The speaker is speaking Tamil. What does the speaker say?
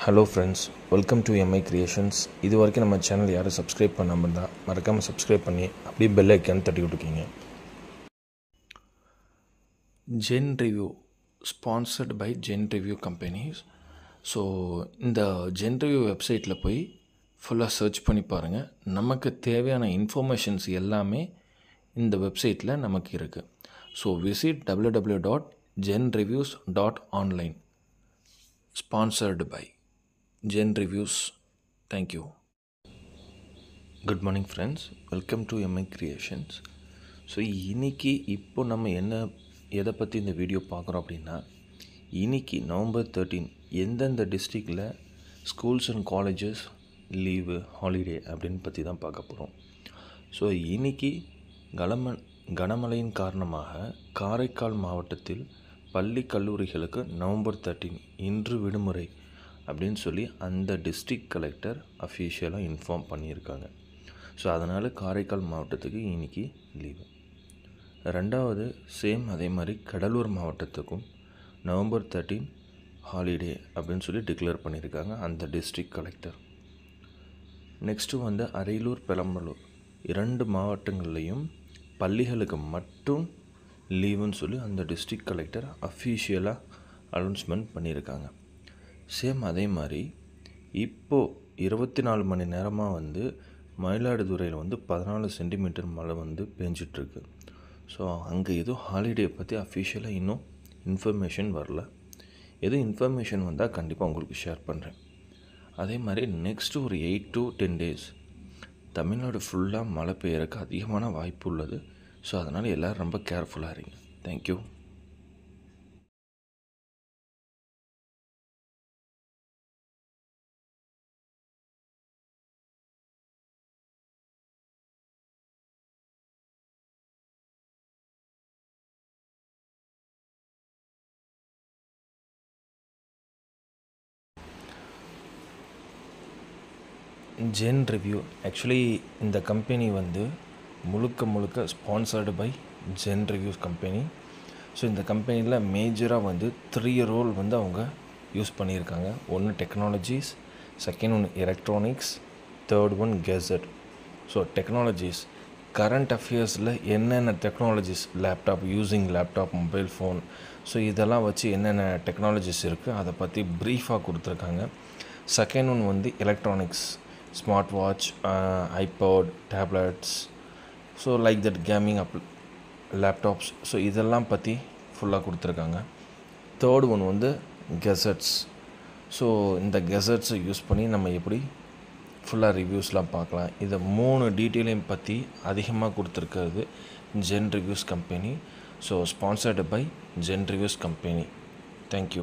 Hello friends, welcome to Mi creations. இது வரைக்கும் நம்ம சேனல் யாரும் சப்ஸ்கிரைப் பண்ணாமல் இருந்தால் மறக்காமல் சப்ஸ்கிரைப் பண்ணி அப்படியே பெல் ஐக்கான் தட்டி விட்டுருக்கீங்க. Zen review sponsored by Zen review companies. So இந்த ஜென் ரிவ்யூ வெப்சைட்டில் போய் ஃபுல்லாக சர்ச் பண்ணி பாருங்கள். நமக்கு தேவையான இன்ஃபர்மேஷன்ஸ் எல்லாமே இந்த வெப்சைட்டில் நமக்கு இருக்குது. So visit www.genreviews.online. Sponsored by Gen Reviews. Thank you. Good morning friends. Welcome to MI Creations. So இன்றைக்கி நம்ம எதை பற்றி இந்த வீடியோ பார்க்குறோம் அப்படின்னா, இன்றைக்கி November 13 எந்தெந்த டிஸ்ட்ரிக்டில் schools and colleges leave holiday அப்படின்னு பற்றி தான் பார்க்க போகிறோம். ஸோ இன்றைக்கி கனமழையின் காரணமாக காரைக்கால் மாவட்டத்தில் பள்ளி கல்லூரிகளுக்கு November 13 இன்று விடுமுறை அப்படின்னு சொல்லி அந்த டிஸ்ட்ரிக்ட் கலெக்டர் அஃபீஷியலாக இன்ஃபார்ம் பண்ணியிருக்காங்க. ஸோ அதனால் காரைக்கால் மாவட்டத்துக்கு இன்றைக்கி லீவு. ரெண்டாவது அதே மாதிரி கடலூர் மாவட்டத்துக்கும் November 13 ஹாலிடே அப்படின்னு சொல்லி டிக்ளேர் பண்ணியிருக்காங்க அந்த district collector. Next Ariyalur Perambalur 2 மாவட்டங்கள்லேயும் பள்ளிகளுக்கு மட்டும் லீவுன்னு சொல்லி அந்த டிஸ்ட்ரிக்ட் கலெக்டர் அஃபீஷியலாக அனௌன்ஸ்மெண்ட் பண்ணியிருக்காங்க. அதே மாதிரி இப்போது 24 மணி நேரமாக மயிலாடுதுறையில் 14 சென்டிமீட்டர் மழை பெஞ்சிட்ருக்கு. ஸோ அங்கே எதுவும் ஹாலிடே பற்றி அஃபீஷியலாக இன்னும் இன்ஃபர்மேஷன் வரல. எதுவும் இன்ஃபர்மேஷன் வந்தால் கண்டிப்பாக உங்களுக்கு ஷேர் பண்ணுறேன். அதே மாதிரி நெக்ஸ்ட்டு ஒரு 8 to 10 days தமிழ்நாடு ஃபுல்லாக மழை பெய்யறதுக்கு அதிகமான வாய்ப்பு உள்ளது. ஸோ அதனால் எல்லோரும் ரொம்ப கேர்ஃபுல்லாக இருங்க. தேங்க்யூ. ஜென் ரிவ்யூ ஆக்சுவலி இந்த கம்பெனி முழுக்க sponsored by gen reviews company. So இந்த கம்பெனியில் மேஜராக 3 ரோல் அவங்க யூஸ் பண்ணியிருக்காங்க. ஒன்று டெக்னாலஜிஸ், செகண்ட் ஒன்று electronics, third one gadget. So technologies current அஃபேர்ஸில் என்னென்ன technologies, laptop, mobile phone, so இதெல்லாம் வச்சு என்னென்ன டெக்னாலஜிஸ் இருக்குது அதை பற்றி ப்ரீஃபாக கொடுத்துருக்காங்க. Second one electronics, smart watch, iPad, tablets, so like that gaming laptops, so இதெல்லாம் பற்றி ஃபுல்லாக கொடுத்துருக்காங்க. Third one cassettes. ஸோ இந்த கெசட்ஸை யூஸ் பண்ணி நம்ம எப்படி ஃபுல்லாக ரிவ்யூஸ்லாம் பார்க்கலாம். இதை 3 டீட்டெயிலையும் பற்றி அதிகமாக கொடுத்துருக்கிறது Zen reviews company. So sponsored by gen reviews company. Thank you.